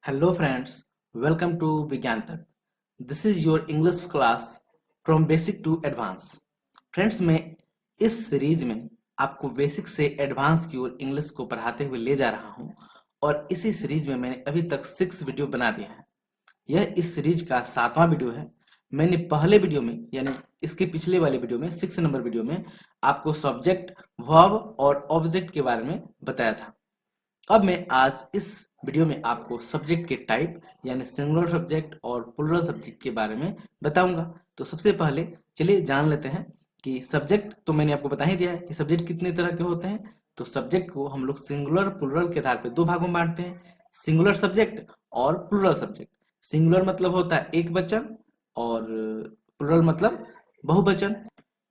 Hello friends, welcome to Vigyan Tak. This is your English class from basic to advance. Friends मैं इस series में आपको basic से advance की ओर English को पढ़ाते हुए ले जा रहा हूं और इसी सीरीज में मैंने अभी तक 6 वीडियो बना दिए हैं। यह इस सीरीज का 7वां वीडियो है। मैंने पहले वीडियो में यानी इसके पिछले वाले वीडियो में 6 नंबर वीडियो में आपको सब्जेक्ट, वर्ब और ऑब्जेक्ट के बारे में बताया था। अब मैं आज इस वीडियो में आपको सब्जेक्ट के टाइप यानी सिंगुलर सब्जेक्ट और प्लूरल सब्जेक्ट के बारे में बताऊंगा। तो सबसे पहले चलिए जान लेते हैं कि सब्जेक्ट तो मैंने आपको बता ही दिया है कि सब्जेक्ट कितने तरह के होते हैं। तो सब्जेक्ट को हम लोग सिंगुलर प्लूरल के आधार पर 2 भागों में बांटते हैं, सिंगुलर सब्जेक्ट और प्लूरल सब्जेक्ट। सिंगुलर मतलब होता है एक वचन और प्लूरल मतलब बहुवचन।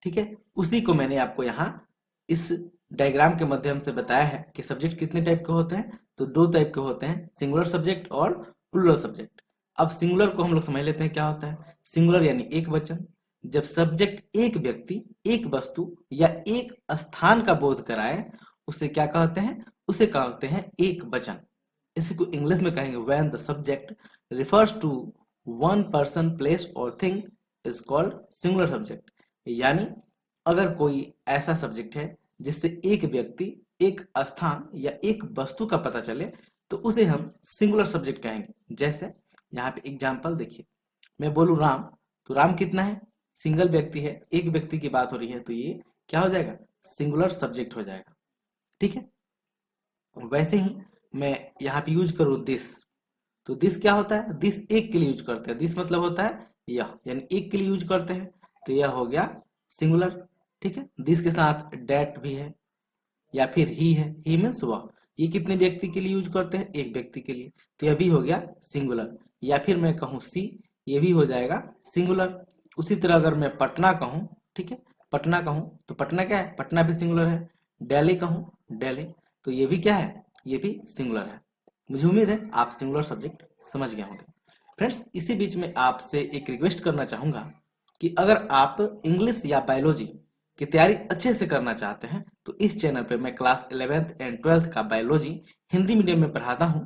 ठीक है, उसी को मैंने आपको यहाँ इस डायग्राम के माध्यम से बताया है कि सब्जेक्ट कितने टाइप के होते हैं। तो 2 टाइप के होते हैं, सिंगुलर सब्जेक्ट और प्लूरल सब्जेक्ट। अब सिंगुलर को हम लोग समझ लेते हैं क्या होता है। सिंगुलर यानी एक वचन, जब सब्जेक्ट एक व्यक्ति, एक वस्तु या एक स्थान का बोध कराए उसे क्या कहते हैं, उसे कहते हैं एक वचन। इसी को इंग्लिश में कहेंगे when the subject refers to one person, place और thing is called singular subject. यानी अगर कोई ऐसा सब्जेक्ट है जिससे एक व्यक्ति, एक स्थान या एक वस्तु का पता चले तो उसे हम सिंगुलर सब्जेक्ट कहेंगे। जैसे यहाँ पे एग्जांपल देखिए, मैं बोलूं राम, तो राम कितना है, सिंगल व्यक्ति है, एक व्यक्ति की बात हो रही है, तो ये क्या हो जाएगा, सिंगुलर सब्जेक्ट हो जाएगा। ठीक है, वैसे ही मैं यहाँ पे यूज करूँ दिस, तो दिस क्या होता है, दिस एक के लिए यूज करते हैं। दिस मतलब होता है यह, यानी एक के लिए यूज करते हैं, तो यह हो गया सिंगुलर। ठीक है, दिस के साथ डेट भी है या फिर ही है, ही मीन्स वह। ये कितने व्यक्ति के लिए यूज करते हैं, एक व्यक्ति के लिए, तो यह भी हो गया सिंगुलर। या फिर मैं कहूँ सी, ये भी हो जाएगा सिंगुलर। उसी तरह अगर मैं पटना कहूँ, ठीक है, पटना कहूँ तो पटना क्या है, पटना भी सिंगुलर है। दिल्ली कहूँ, दिल्ली, तो ये भी क्या है, ये भी सिंगुलर है। मुझे उम्मीद है आप सिंगुलर सब्जेक्ट समझ गए होंगे। फ्रेंड्स, इसी बीच में आपसे एक रिक्वेस्ट करना चाहूंगा कि अगर आप इंग्लिश या बायोलॉजी की तैयारी अच्छे से करना चाहते हैं तो इस चैनल पे मैं क्लास 11th एंड 12th का बायोलॉजी हिंदी मीडियम में पढ़ाता हूं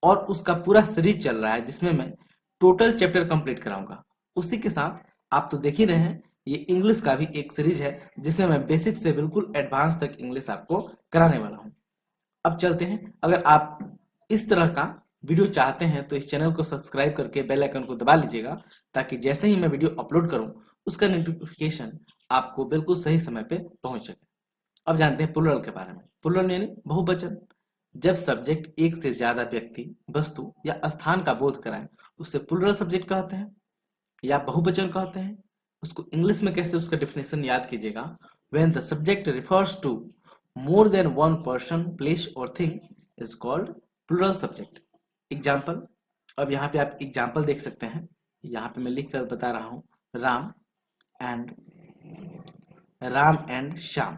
और उसका पूरा सीरीज चल रहा है जिसमें मैं टोटल चैप्टर कंप्लीट कराऊंगा। उसी के साथ आप तो देख ही रहे हैं, ये इंग्लिश का भी एक सीरीज है जिसमें मैं बेसिक से बिल्कुल एडवांस तक इंग्लिश आपको कराने वाला हूँ। अब चलते हैं, अगर आप इस तरह का वीडियो चाहते हैं तो इस चैनल को सब्सक्राइब करके बेल आइकन को दबा लीजिएगा ताकि जैसे ही मैं वीडियो अपलोड करूं उसका नोटिफिकेशन आपको बिल्कुल सही समय पे पहुंच सके। अब जानते हैं प्लूरल के बारे में। प्लूरल यानी बहुवचन, जब सब्जेक्ट एक से ज्यादा व्यक्ति, वस्तु या स्थान का बोध कराए उसे प्लूरल सब्जेक्ट कहते हैं या बहुवचन कहते हैं। उसको इंग्लिश में कैसे, उसका डेफिनेशन याद कीजिएगा, when the subject refers to more than one person, place और thing is called plural subject. Example, अब यहाँ पे आप एग्जाम्पल देख सकते हैं, यहाँ पे मैं लिख कर बता रहा हूँ, राम एंड श्याम।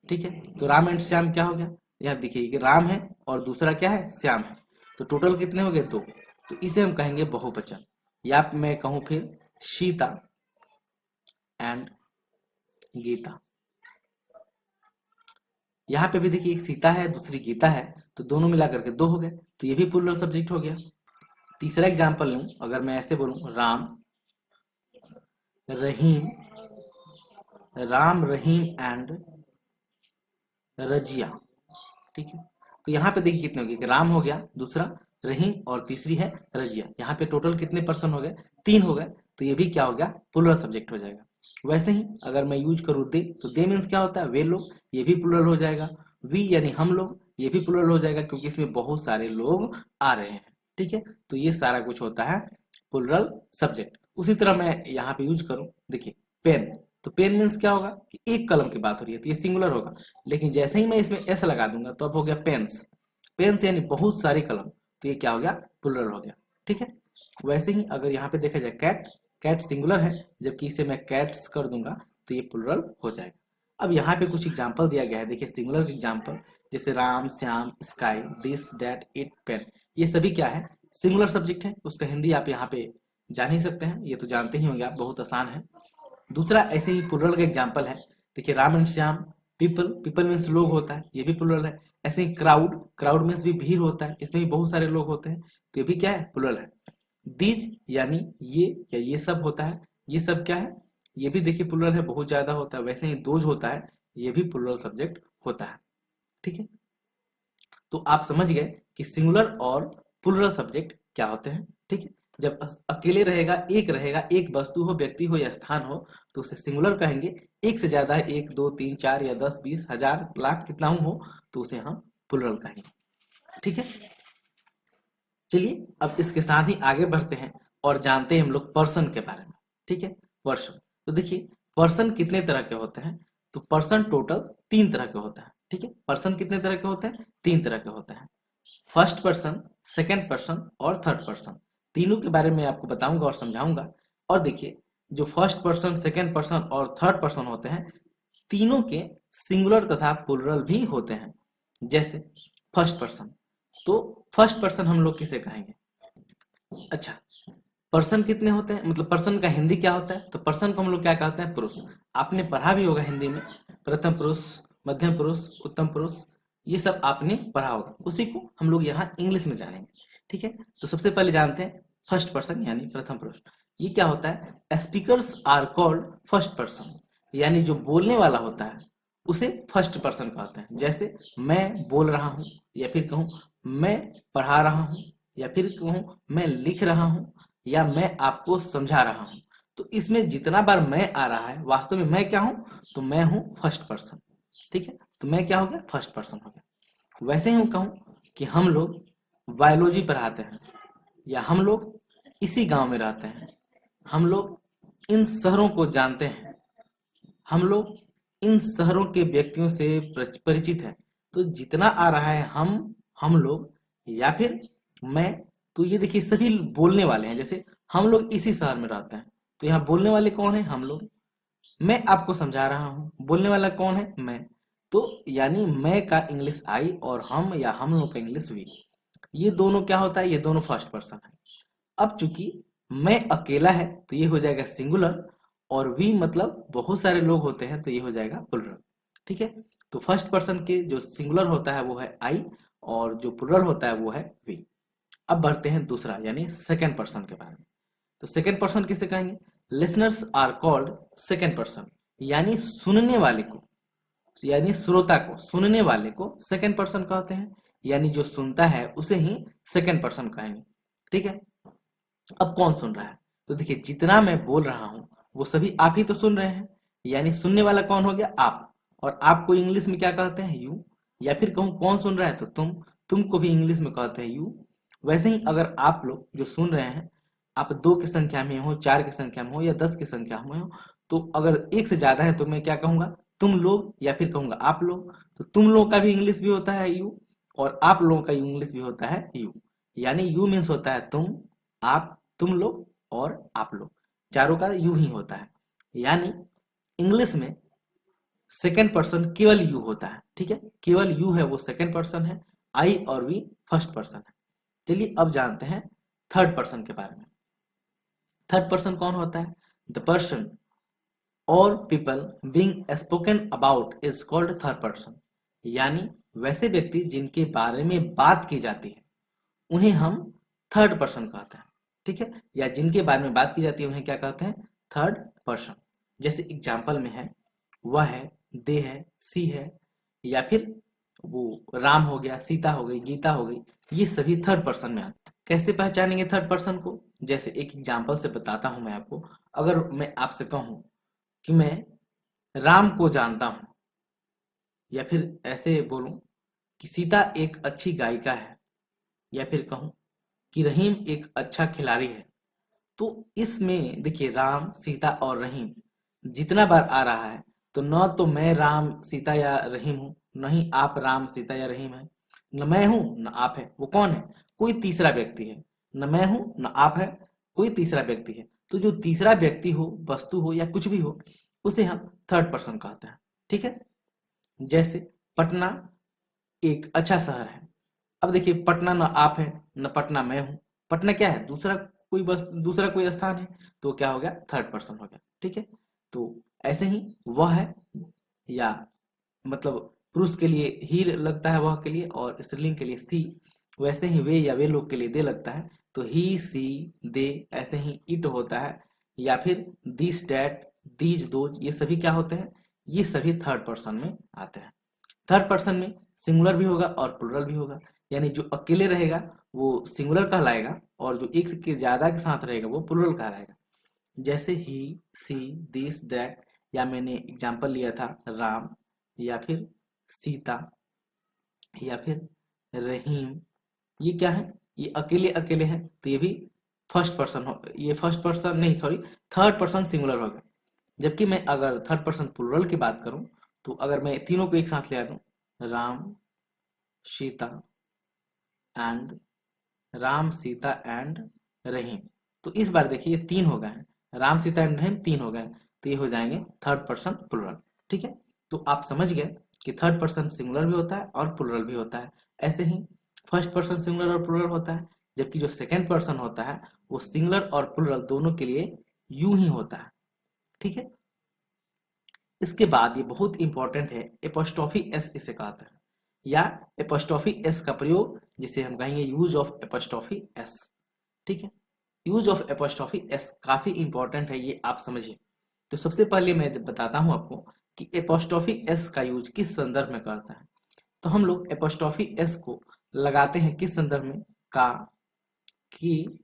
ठीक है, तो राम एंड श्याम क्या हो गया, यहाँ देखिए कि राम है और दूसरा क्या है, श्याम है, तो टोटल कितने हो गए, 2, तो इसे हम कहेंगे बहुवचन। या मैं कहूं फिर सीता एंड गीता, यहाँ पे भी देखिए एक सीता है, दूसरी गीता है, तो दोनों मिलाकर के 2 हो गए, तो ये भी प्लूरल सब्जेक्ट हो गया। तीसरा एग्जाम्पल लूं, अगर मैं ऐसे बोलूं रहीम राम रहीम एंड रजिया। ठीक है, तो यहाँ पे देखिए कितने हो गए, राम हो गया, दूसरा रहीम और तीसरी है रजिया। यहाँ पे टोटल कितने पर्सन हो गए, 3 हो गए, तो ये भी क्या हो गया, प्लूरल सब्जेक्ट हो जाएगा। वैसे ही अगर मैं यूज करूँ दे, तो दे मीन्स क्या होता है, वे लोग, ये भी प्लूरल हो जाएगा। वी यानी हम लोग, ये भी प्लूरल हो जाएगा क्योंकि इसमें बहुत सारे लोग आ रहे हैं। ठीक है, तो ये सारा कुछ होता है प्लूरल सब्जेक्ट। उसी तरह मैं यहाँ पे यूज करूँ, देखिए पेन, तो पेन मीन्स क्या होगा कि एक कलम की बात हो रही है तो ये सिंगुलर होगा, लेकिन जैसे ही मैं इसमें एस लगा दूंगा तो अब हो गया पेन्स। पेन्स यानी बहुत सारे कलम, तो ये क्या हो गया, प्लूरल हो गया। ठीक है, वैसे ही अगर यहाँ पे देखा जाए कैट, कैट सिंगुलर है, जबकि इसे मैं कैट्स कर दूंगा तो ये प्लूरल हो जाएगा। अब यहाँ पे कुछ एग्जाम्पल दिया गया है, देखिए सिंगुलर के एग्जाम्पल, जैसे Ram, Shyam, sky, this, that, it, pen, ये सभी क्या है, सिंगुलर सब्जेक्ट है। उसका हिंदी आप यहाँ पे जान ही सकते हैं, ये तो जानते ही होंगे आप, बहुत आसान है। दूसरा ऐसे ही प्लूरल का एग्जाम्पल है, देखिए Ram and Shyam, people, people means लोग होता है, ये भी प्लुरल है। ऐसे ही क्राउड, क्राउड मीन्स भी भीड़ होता है, इसमें भी बहुत सारे लोग होते हैं, तो ये भी क्या है, प्लुरल है। दीज यानी ये या ये सब होता है, ये सब क्या है, ये भी देखिए प्लुरल है, बहुत ज्यादा होता है। वैसे ही दोज होता है, ये भी प्लुरल सब्जेक्ट होता है। ठीक है, तो आप समझ गए कि सिंगुलर और प्लुरल सब्जेक्ट क्या होते हैं। ठीक है, जब अकेले रहेगा, एक वस्तु हो, व्यक्ति हो या स्थान हो, तो उसे सिंगुलर कहेंगे। एक से ज्यादा है, एक दो तीन चार या 10 20 हजार लाख कितना हो, तो उसे हम प्लुरल कहेंगे। ठीक है, चलिए अब इसके साथ ही आगे बढ़ते हैं और जानते हैं हम लोग पर्सन के बारे में। ठीक है, पर्सन, तो देखिए पर्सन कितने तरह के होते हैं, तो पर्सन टोटल 3 तरह के होता है। ठीक है, पर्सन कितने तरह के होते हैं, 3 तरह के होते हैं। फर्स्ट पर्सन, सेकंड पर्सन और थर्ड पर्सन, तीनों के बारे में आपको बताऊंगा और समझाऊंगा। और देखिए जो फर्स्ट पर्सन, सेकंड पर्सन और थर्ड पर्सन होते हैं, तीनों के सिंगुलर तथा प्लुरल भी होते हैं। जैसे फर्स्ट पर्सन, तो फर्स्ट पर्सन हम लोग किसे कहेंगे। अच्छा, पर्सन कितने होते हैं, मतलब पर्सन का हिंदी क्या होता है, तो पर्सन को हम लोग क्या कहते हैं, पुरुष। आपने पढ़ा भी होगा हिंदी में, प्रथम पुरुष, मध्यम पुरुष, उत्तम पुरुष, ये सब आपने पढ़ा होगा, उसी को हम लोग यहाँ इंग्लिश में जानेंगे। ठीक है, तो सबसे पहले जानते हैं फर्स्ट पर्सन यानी प्रथम पुरुष। ये क्या होता है, speakers are called first person, यानी जो बोलने वाला होता है उसे फर्स्ट पर्सन कहते हैं। जैसे मैं बोल रहा हूँ, या फिर कहूँ मैं पढ़ा रहा हूँ, या फिर कहूँ मैं लिख रहा हूँ, या मैं आपको समझा रहा हूँ। तो इसमें जितना बार मैं आ रहा है, वास्तव में मैं क्या हूँ, तो मैं हूँ फर्स्ट पर्सन। ठीक है, तो मैं क्या हो गया, फर्स्ट पर्सन हो गया। वैसे ही कहूँ कि हम लोग बायोलॉजी पढ़ाते हैं, या हम लोग इसी गांव में रहते हैं, हम लोग इन शहरों को जानते हैं, हम लोग इन शहरों के व्यक्तियों से परिचित हैं, तो जितना आ रहा है हम लोग या फिर मैं, तो ये देखिए सभी बोलने वाले हैं। जैसे हम लोग इसी शहर में रहते हैं, तो यहाँ बोलने वाले कौन है, हम लोग। मैं आपको समझा रहा हूँ, बोलने वाला कौन है, मैं। तो यानी मैं का इंग्लिश आई और हम या हम लोग का इंग्लिश वी, ये दोनों क्या होता है, ये दोनों फर्स्ट पर्सन है। अब चूंकि मैं अकेला है तो ये हो जाएगा सिंगुलर, और वी मतलब बहुत सारे लोग होते हैं तो ये हो जाएगा प्लुरल। ठीक है, तो फर्स्ट पर्सन के जो सिंगुलर होता है वो है आई, और जो प्लुरल होता है वो है वी। अब बढ़ते हैं दूसरा यानी सेकेंड पर्सन के बारे में। तो सेकेंड पर्सन किसे कहेंगे, listeners are called second person, यानी सुनने वाले को, यानी श्रोता को, सुनने वाले को सेकेंड पर्सन कहते हैं, यानी जो सुनता है उसे ही सेकेंड पर्सन कहेंगे। ठीक है, अब कौन सुन रहा है, तो देखिए जितना मैं बोल रहा हूं वो सभी आप ही तो सुन रहे हैं, यानी सुनने वाला कौन हो गया, आप। और आपको इंग्लिश में क्या कहते हैं, यू। या फिर कहूं कौन सुन रहा है, तो तुमको भी इंग्लिश में कहते हैं यू। वैसे ही अगर आप लोग जो सुन रहे हैं, आप 2 की संख्या में हो, 4 की संख्या में हो, या 10 की संख्या में हो, तो अगर एक से ज्यादा है तो मैं क्या कहूंगा, तुम लोग, या फिर कहूंगा आप लोग। तो तुम लोग का भी इंग्लिश भी होता है यू, और आप लोगों का इंग्लिश भी होता है यू। यानी यू मीन्स होता है तुम, आप, तुम लोग और आप लोग, चारों का यू ही होता है। यानी इंग्लिश में सेकेंड पर्सन केवल यू होता है। ठीक है, केवल यू है वो सेकेंड पर्सन है, आई और वी फर्स्ट पर्सन है। चलिए अब जानते हैं थर्ड पर्सन के बारे में। थर्ड पर्सन कौन होता है, द पर्सन और people being spoken about is called third person, यानी वैसे व्यक्ति जिनके बारे में बात की जाती है उन्हें हम थर्ड पर्सन कहते हैं। ठीक है, या जिनके बारे में बात की जाती है उन्हें क्या कहते हैं, थर्ड पर्सन। जैसे एग्जाम्पल में है, वह है, दे है, सी है, या फिर वो राम हो गया, सीता हो गई, गीता हो गई, ये सभी थर्ड पर्सन में आते हैं। कैसे पहचानेंगे थर्ड पर्सन को, जैसे एक एग्जाम्पल से बताता हूं मैं आपको। अगर मैं आपसे कहूं कि मैं राम को जानता हूं, या फिर ऐसे बोलूं कि सीता एक अच्छी गायिका है, या फिर कहूं कि रहीम एक अच्छा खिलाड़ी है, तो इसमें देखिए राम, सीता और रहीम जितना बार आ रहा है, तो न तो मैं राम, सीता या रहीम हूं, न ही आप राम, सीता या रहीम है, न मैं हूं न आप है, वो कौन है, कोई तीसरा व्यक्ति है। न मैं हूं न आप है, कोई तीसरा व्यक्ति है। तो जो तीसरा व्यक्ति हो, वस्तु हो या कुछ भी हो, उसे हम थर्ड पर्सन कहते हैं। ठीक है, जैसे पटना एक अच्छा शहर है। अब देखिए पटना न आप है न पटना मैं हूं, पटना क्या है, दूसरा कोई, बस दूसरा कोई स्थान है, तो क्या हो गया, थर्ड पर्सन हो गया। ठीक है, तो ऐसे ही वह है, या मतलब पुरुष के लिए ही लगता है वह के लिए, और स्त्रीलिंग के लिए सी, वैसे ही वे या वे लोग के लिए दे लगता है, तो ही सी दे, ऐसे ही इट होता है, या फिर दिस डैट दीज दोज, ये सभी क्या होते हैं, ये सभी थर्ड पर्सन में आते हैं। थर्ड पर्सन में सिंगुलर भी होगा और प्लुरल भी होगा, यानी जो अकेले रहेगा वो सिंगुलर कहलाएगा, और जो एक के ज्यादा के साथ रहेगा वो प्लुरल कहलाएगा। जैसे ही सी दिस दैट, या मैंने एग्जांपल लिया था राम, या फिर सीता, या फिर रहीम, ये क्या है, ये अकेले अकेले हैं, तो ये भी फर्स्ट पर्सन हो, ये फर्स्ट पर्सन नहीं, सॉरी, थर्ड पर्सन सिंगुलर होगा। जबकि मैं अगर थर्ड पर्सन प्लुरल की बात करूं, तो अगर मैं तीनों को एक साथ ले आता हूं, राम सीता एंड राम सीता एंड रहीम, तो इस बार देखिए ये तीन हो गए हैं, राम सीता एंड रहीम तीन हो गए, तो ये हो जाएंगे थर्ड पर्सन प्लुरल। ठीक है, तो आप समझ गए कि थर्ड पर्सन सिंगुलर भी होता है और प्लुरल भी होता है। ऐसे ही फर्स्ट पर्सन सिंगुलर और प्लुरल होता है, जबकि जो सेकेंड पर्सन होता है वो सिंगुलर और प्लुरल दोनों के लिए यू ही होता है। ठीक है, इसके बाद ये बहुत इंपॉर्टेंट है, एपोस्ट्रोफी एस इसे कहते हैं, या एपोस्ट्रोफी एस का प्रयोग, जिसे हम कहेंगे यूज ऑफ एपोस्ट्रोफी एस। ठीक है, यूज ऑफ एपोस्ट्रोफी एस काफी इंपॉर्टेंट है, ये आप समझिए। तो सबसे पहले मैं जब बताता हूं आपको कि एपोस्ट्रोफी एस का यूज किस संदर्भ में करता है, तो हम लोग एपोस्ट्रोफी एस को लगाते हैं किस संदर्भ में, का, की,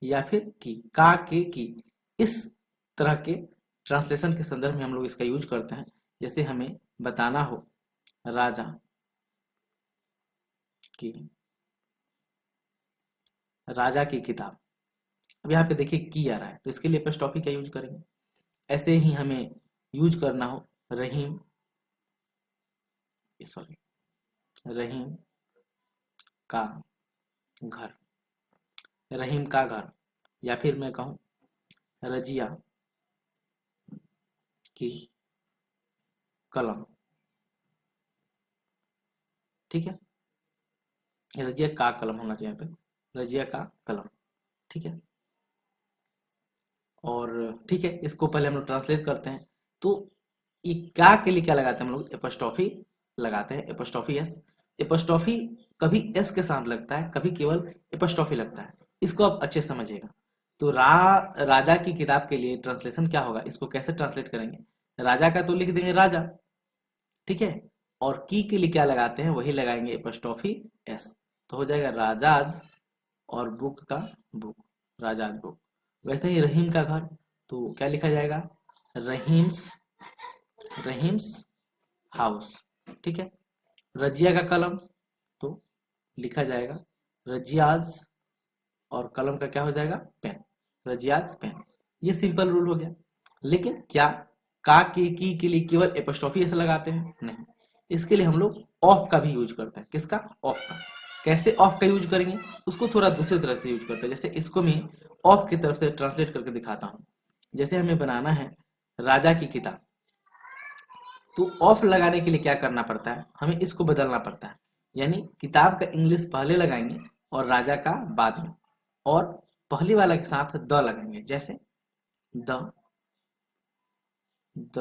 या फिर की, का, के, की, इस तरह के ट्रांसलेशन के संदर्भ में हम लोग इसका यूज करते हैं। जैसे हमें बताना हो राजा की, राजा की किताब, अब यहाँ पे देखिए की आ रहा है, तो इसके लिए एपोस्ट्रोफी का यूज करेंगे। ऐसे ही हमें यूज करना हो रहीम, सॉरी, रहीम का घर, रहीम का घर, या फिर मैं कहूं रजिया की कलम। ठीक है, रजिया का कलम होना चाहिए यहाँ पे, रजिया का कलम। ठीक है, और ठीक है, इसको पहले हम लोग ट्रांसलेट करते हैं। तो ये क्या के लिए क्या लगाते हैं हम लोग, एपोस्ट्रोफी लगाते हैं, एपोस्ट्रोफी एस। एपोस्ट्रोफी कभी एस के साथ लगता है, कभी केवल एपोस्ट्रोफी लगता है, इसको आप अच्छे से समझिएगा। तो राजा की किताब के लिए ट्रांसलेशन क्या होगा, इसको कैसे ट्रांसलेट करेंगे, राजा का तो लिख देंगे राजा, ठीक है, और की के लिए क्या लगाते हैं, वही लगाएंगे एपोस्ट्रोफी एस, तो हो जाएगा राजाज, और बुक का बुक, राजाज बुक। वैसे ही रहीम का घर, तो क्या लिखा जाएगा, रहीम्स, रहीम्स हाउस। ठीक है, रजिया का कलम, तो लिखा जाएगा रजियाज, और कलम का क्या हो जाएगा, पेन, रजियाज पेन। ये सिंपल रूल हो गया। लेकिन क्या का की के लिए केवल एपोस्ट्रोफी ऐसे लगाते हैं, नहीं, इसके लिए हम लोग ऑफ का भी यूज करते हैं। किसका, ऑफ का। कैसे ऑफ का यूज करेंगे, उसको थोड़ा दूसरी तरह से यूज करते हैं। जैसे इसको मैं ऑफ की तरफ से ट्रांसलेट करके दिखाता हूं। जैसे हमें बनाना है राजा की किताब, तो ऑफ लगाने के लिए क्या करना पड़ता है, हमें इसको बदलना पड़ता है, यानी किताब का इंग्लिश पहले लगाएंगे और राजा का बाद में, और पहले वाला के साथ द लगाएंगे। जैसे द द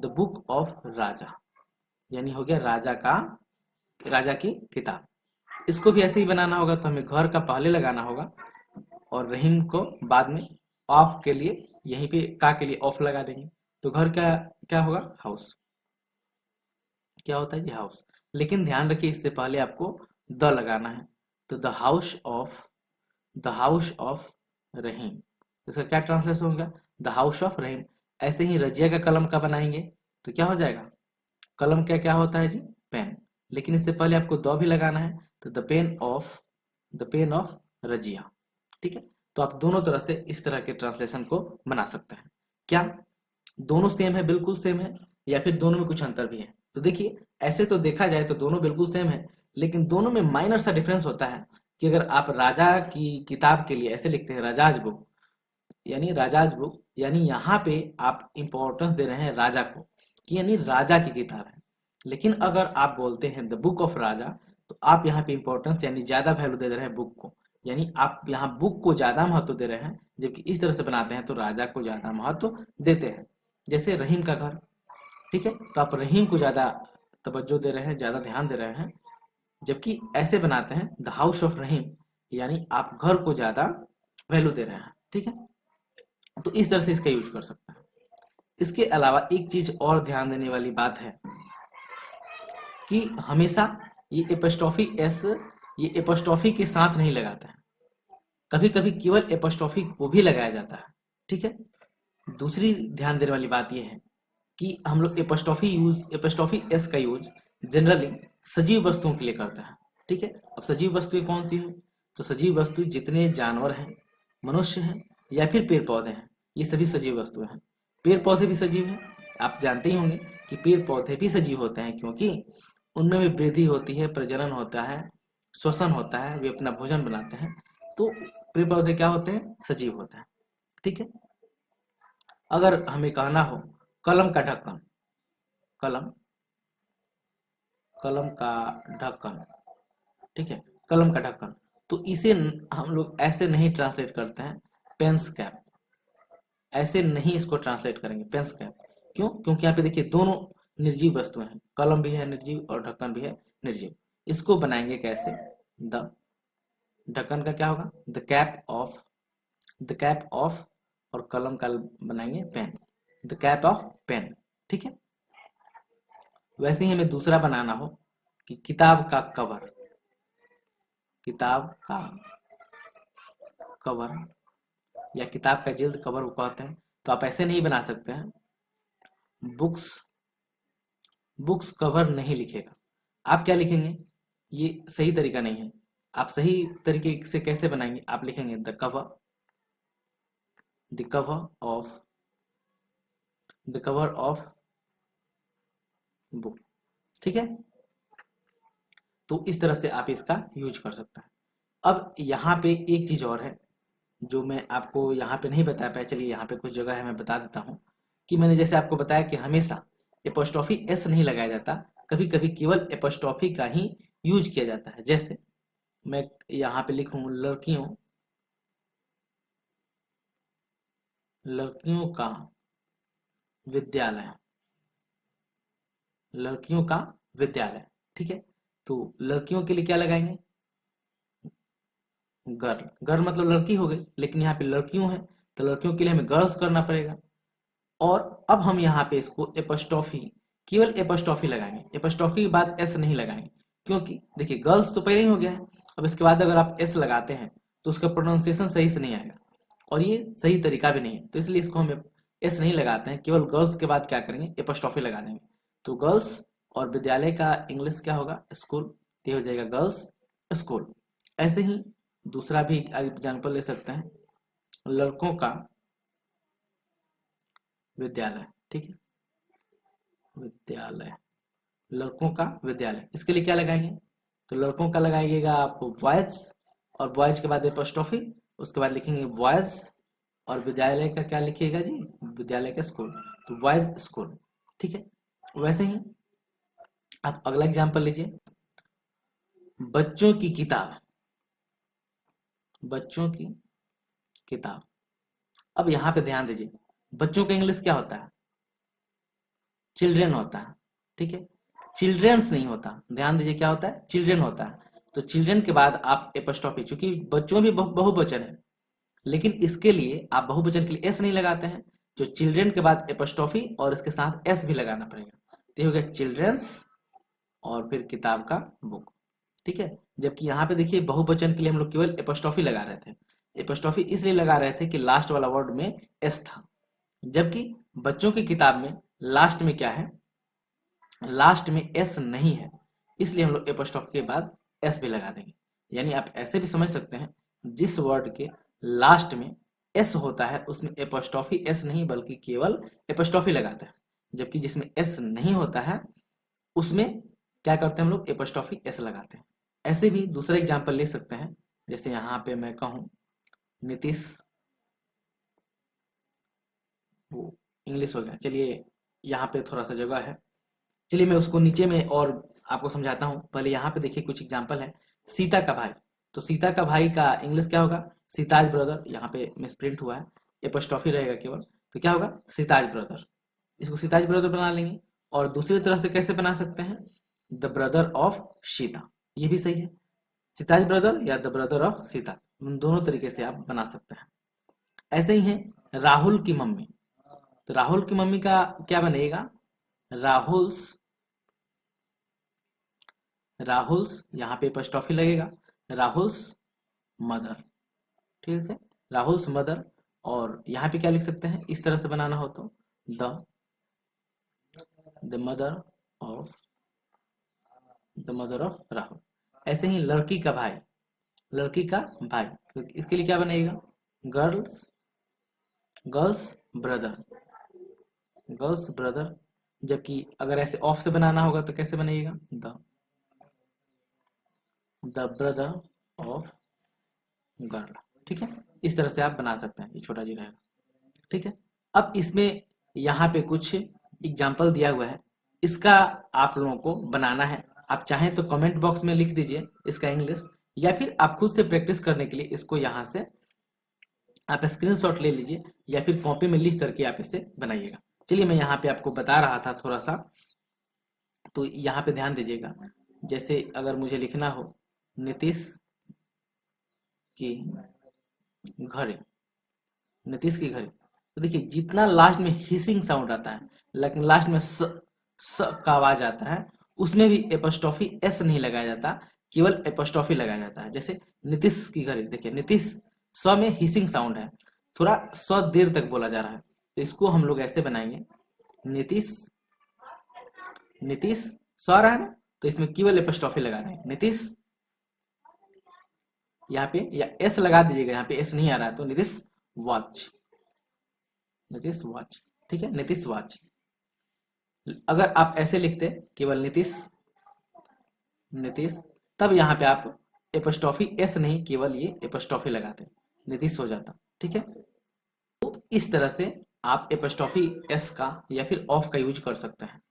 बुक ऑफ राजा, यानी हो गया राजा की किताब। इसको भी ऐसे ही बनाना होगा, तो हमें घर का पहले लगाना होगा और रहीम को बाद में, ऑफ के लिए यहीं पे का के लिए ऑफ लगा देंगे, तो घर का क्या होगा, हाउस। क्या होता है ये, हाउस। लेकिन ध्यान रखिए इससे पहले आपको द लगाना है, तो द हाउस ऑफ रहीम, इसका क्या ट्रांसलेशन होगा, द हाउस ऑफ रहीम। ऐसे ही रजिया का कलम का बनाएंगे, तो क्या हो जाएगा, कलम क्या क्या होता है जी, पेन, लेकिन इससे पहले आपको द भी लगाना है, तो द पेन ऑफ रजिया। ठीक है, तो आप दोनों तरह से इस तरह के ट्रांसलेशन को बना सकते हैं। क्या दोनों सेम है, बिल्कुल सेम है, या फिर दोनों में कुछ अंतर भी है, तो देखिए ऐसे तो देखा जाए तो दोनों बिल्कुल सेम है, लेकिन दोनों में माइनर सा डिफरेंस होता है कि अगर आप राजा की किताब के लिए ऐसे लिखते हैं राजाज बुक, यानी यहाँ पे आप इंपॉर्टेंस दे रहे हैं राजा को, कि यानी राजा की किताब है। लेकिन अगर आप बोलते हैं द बुक ऑफ राजा, तो आप यहाँ पे इंपॉर्टेंस यानी ज्यादा वैल्यू दे रहे हैं बुक को, यानी आप यहाँ बुक को ज्यादा महत्व दे रहे हैं, जबकि इस तरह से बनाते हैं तो राजा को ज्यादा महत्व देते हैं। जैसे रहीम का घर, ठीक है, तो आप रहीम को ज़्यादा तवज्जो दे रहे हैं, ज़्यादा ध्यान दे रहे हैं, जबकि ऐसे बनाते हैं द हाउस ऑफ रहीम, यानी आप घर को ज़्यादा वैल्यू दे रहे हैं। ठीक है, तो इस तरह से इसका यूज कर सकते हैं। इसके अलावा एक चीज और ध्यान देने वाली बात है कि हमेशा ये एपोस्ट्रोफी एस ये एपोस्ट्रोफी के साथ नहीं लगाता है, कभी कभी केवल एपोस्ट्रोफी को भी लगाया जाता है। ठीक है, दूसरी ध्यान देने वाली बात यह है कि हम लोग एपोस्ट्रोफी एस का यूज जनरली सजीव वस्तुओं के लिए करते हैं। ठीक है, अब सजीव वस्तुएं कौन सी है, तो सजीव वस्तु जितने जानवर हैं, मनुष्य हैं या फिर पेड़ पौधे हैं, ये सभी सजीव वस्तुएं हैं। पेड़ पौधे भी सजीव हैं, आप जानते ही होंगे कि पेड़ पौधे भी सजीव होते हैं, क्योंकि उनमें भी वृद्धि होती है, प्रजनन होता है, श्वसन होता है, वे अपना भोजन बनाते हैं। तो पेड़ पौधे क्या होते हैं, सजीव होते हैं। ठीक है, अगर हमें कहना हो कलम का ढक्कन, कलम कलम का ढक्कन, ठीक है, कलम का ढक्कन, तो इसे हम लोग ऐसे नहीं ट्रांसलेट करते हैं पेंस कैप, ऐसे नहीं इसको ट्रांसलेट करेंगे पेंस कैप। क्यों, क्योंकि यहाँ पे देखिए दोनों निर्जीव वस्तुएं हैं, कलम भी है निर्जीव और ढक्कन भी है निर्जीव। इसको बनाएंगे कैसे, द ढक्कन का क्या होगा, द कैप ऑफ, और कलम का बनाएंगे pen, the cap of pen. ठीक है, वैसे ही हमें दूसरा बनाना हो कि किताब का कवर, किताब का कवर या किताब का जिल्द कवर को कहते हैं, तो आप ऐसे नहीं बना सकते हैं, बुक्स कवर नहीं लिखेगा। आप क्या लिखेंगे, ये सही तरीका नहीं है। आप सही तरीके से कैसे बनाएंगे, आप लिखेंगे द कवर ऑफ बुक। ठीक है, तो इस तरह से आप इसका यूज कर सकते हैं। अब यहाँ पे एक चीज और है जो मैं आपको यहाँ पे नहीं बता पाया, चलिए यहाँ पे कुछ जगह है मैं बता देता हूँ कि मैंने जैसे आपको बताया कि हमेशा एपोस्ट्रोफी एस नहीं लगाया जाता, कभी कभी केवल एपोस्ट्रोफी का ही यूज किया जाता है। जैसे मैं यहाँ पे लिखूं लड़कियों का विद्यालय, लड़कियों का विद्यालय। ठीक है, तो लड़कियों के लिए क्या लगाएंगे, गर्ल, गर्ल मतलब लड़की हो गई, लेकिन यहाँ पे लड़कियों है तो लड़कियों के लिए हमें गर्ल्स करना पड़ेगा। और अब हम यहाँ पे इसको एपोस्ट्रोफी, केवल एपोस्ट्रोफी लगाएंगे, एपोस्ट्रोफी के बाद एस नहीं लगाएंगे, क्योंकि देखिए गर्ल्स तो पहले ही हो गया है, अब इसके बाद अगर आप एस लगाते हैं तो उसका प्रोनाउंसिएशन सही से नहीं आएगा और ये सही तरीका भी नहीं है, तो इसलिए इसको हम एस नहीं लगाते हैं, केवल गर्ल्स के बाद क्या करेंगे, एपोस्ट्रोफी लगा देंगे। तो गर्ल्स और विद्यालय का इंग्लिश क्या होगा, स्कूल, ये हो जाएगा गर्ल्स स्कूल। ऐसे ही दूसरा भी एग्जाम्पल ले सकते हैं, लड़कों का विद्यालय। ठीक है, विद्यालय, लड़कों का विद्यालय, इसके लिए क्या लगाएंगे, तो लड़कों का लगाइएगा आप बॉयज, और बॉयज के बाद एपोस्ट्रोफी, उसके बाद लिखेंगे बॉयज, और विद्यालय का क्या लिखिएगा जी, विद्यालय का स्कूल, तो बॉयज स्कूल। ठीक है, वैसे ही आप अगला एग्जाम्पल लीजिए, बच्चों की किताब, बच्चों की किताब। अब यहाँ पे ध्यान दीजिए, बच्चों का इंग्लिश क्या होता है, चिल्ड्रेन होता है। ठीक है, चिल्ड्रेन्स नहीं होता, ध्यान दीजिए क्या होता है, चिल्ड्रेन होता है। तो चिल्ड्रेन के बाद आप एपोस्ट्रोफी, चूंकि बच्चों भी बहुवचन है, लेकिन इसके लिए आप बहुवचन के लिए एस नहीं लगाते हैं, जो चिल्ड्रेन के बाद एपोस्ट्रोफी और इसके साथ एस भी लगाना पड़ेगा, तो हो गया चिल्ड्रेन्स और फिर किताब का बुक। ठीक है, जबकि यहाँ पे देखिए बहुवचन के लिए हम लोग केवल एपोस्ट्रोफी लगा रहे थे, एपोस्ट्रोफी इसलिए लगा रहे थे कि लास्ट वाला वर्ड में एस था, जबकि बच्चों की किताब में लास्ट में क्या है, लास्ट में एस नहीं है, इसलिए हम लोग एपोस्ट्रोफी के बाद एस भी लगा देंगे। यानी आप ऐसे भी समझ सकते हैं, जिस वर्ड के लास्ट में एस होता है उसमें एपोस्ट्रोफी एस नहीं बल्कि केवल एपोस्ट्रोफी लगाते हैं, जबकि जिसमें एस नहीं होता है उसमें क्या करते हैं हम लोग, एपोस्ट्रोफी एस लगाते हैं। ऐसे भी दूसरा एग्जाम्पल ले सकते हैं, जैसे यहाँ पे मैं कहूँ नीतीश, वो इंग्लिश हो गया, चलिए यहाँ पे थोड़ा सा जगह है, चलिए मैं उसको नीचे में और आपको समझाता हूँ। पहले यहाँ पे देखिए कुछ एग्जाम्पल है, सीता का भाई, तो सीता का भाई का इंग्लिश क्या होगा, सीताज ब्रदर, यहाँ पे मिसप्रिंट हुआ है, एपोस्ट्रोफी रहेगा केवल, तो क्या होगा, सीताज ब्रदर, इसको सीताज ब्रदर बना लेंगे। और दूसरी तरह से कैसे बना सकते हैं, द ब्रदर ऑफ सीता, ये भी सही है, सीताज ब्रदर या द ब्रदर ऑफ सीता, उन दोनों तरीके से आप बना सकते हैं। ऐसे ही है राहुल की मम्मी, तो राहुल की मम्मी का क्या बनेगा, राहुल्स, राहुल्स, यहाँ पे अपॉस्ट्रोफी लगेगा, राहुल्स मदर, ठीक है, राहुल्स मदर। और यहाँ पे क्या लिख सकते हैं, इस तरह से बनाना हो तो the mother of, the mother of Rahul. ऐसे ही लड़की का भाई, लड़की का भाई, तो इसके लिए क्या बनेगा, girls, girls brother, girls brother. जबकि अगर ऐसे ऑफ से बनाना होगा तो कैसे बनेगा, द ब्रदर ऑफ गर्ल, ठीक है। इस तरह से आप बना सकते हैं, ये छोटा जी रहेगा, ठीक है। अब इसमें यहाँ पे कुछ एग्जाम्पल दिया हुआ है, इसका आप लोगों को बनाना है। आप चाहें तो कमेंट बॉक्स में लिख दीजिए इसका इंग्लिश, या फिर आप खुद से प्रैक्टिस करने के लिए इसको यहाँ से आप स्क्रीनशॉट ले लीजिए, या फिर कॉपी में लिख करके आप इसे बनाइएगा। चलिए मैं यहाँ पे आपको बता रहा था थोड़ा सा, तो यहाँ पे ध्यान दीजिएगा। जैसे अगर मुझे लिखना हो नीतीश की घड़ी, नीतीश की घड़ी, तो देखिए जितना लास्ट में हिसिंग साउंड आता है, लेकिन लास्ट में स का आवाज आता है, उसमें भी एपोस्ट्रोफी एस नहीं लगाया जाता, केवल एपोस्ट्रोफी लगाया जाता है। जैसे नीतीश की घड़ी, देखिए नीतीश स में हिसिंग साउंड है, थोड़ा स देर तक बोला जा रहा है, तो इसको हम लोग ऐसे बनाएंगे, नीतीश, नीतीश स आ रहा है ना, तो इसमें केवल एपोस्ट्रोफी लगा देंगे, नीतीश, यहाँ पे या एस लगा दीजिएगा, यहाँ पे एस नहीं आ रहा है तो नीतीश वॉच, नीतीश वॉच, ठीक है, नीतीश वॉच। अगर आप ऐसे लिखते केवल नीतीश, नीतीश, तब यहाँ पे आप एपोस्ट्रोफी एस नहीं, केवल ये एपोस्ट्रोफी लगाते, नीतीश हो जाता, ठीक है। तो इस तरह से आप एपोस्ट्रोफी एस का या फिर ऑफ का यूज कर सकते हैं।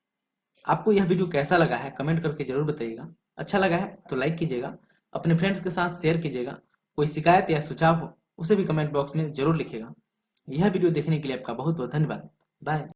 आपको यह वीडियो कैसा लगा है कमेंट करके जरूर बताइएगा। अच्छा लगा है तो लाइक कीजिएगा, अपने फ्रेंड्स के साथ शेयर कीजिएगा। कोई शिकायत या सुझाव हो उसे भी कमेंट बॉक्स में जरूर लिखिएगा। यह वीडियो देखने के लिए आपका बहुत बहुत धन्यवाद। बाय।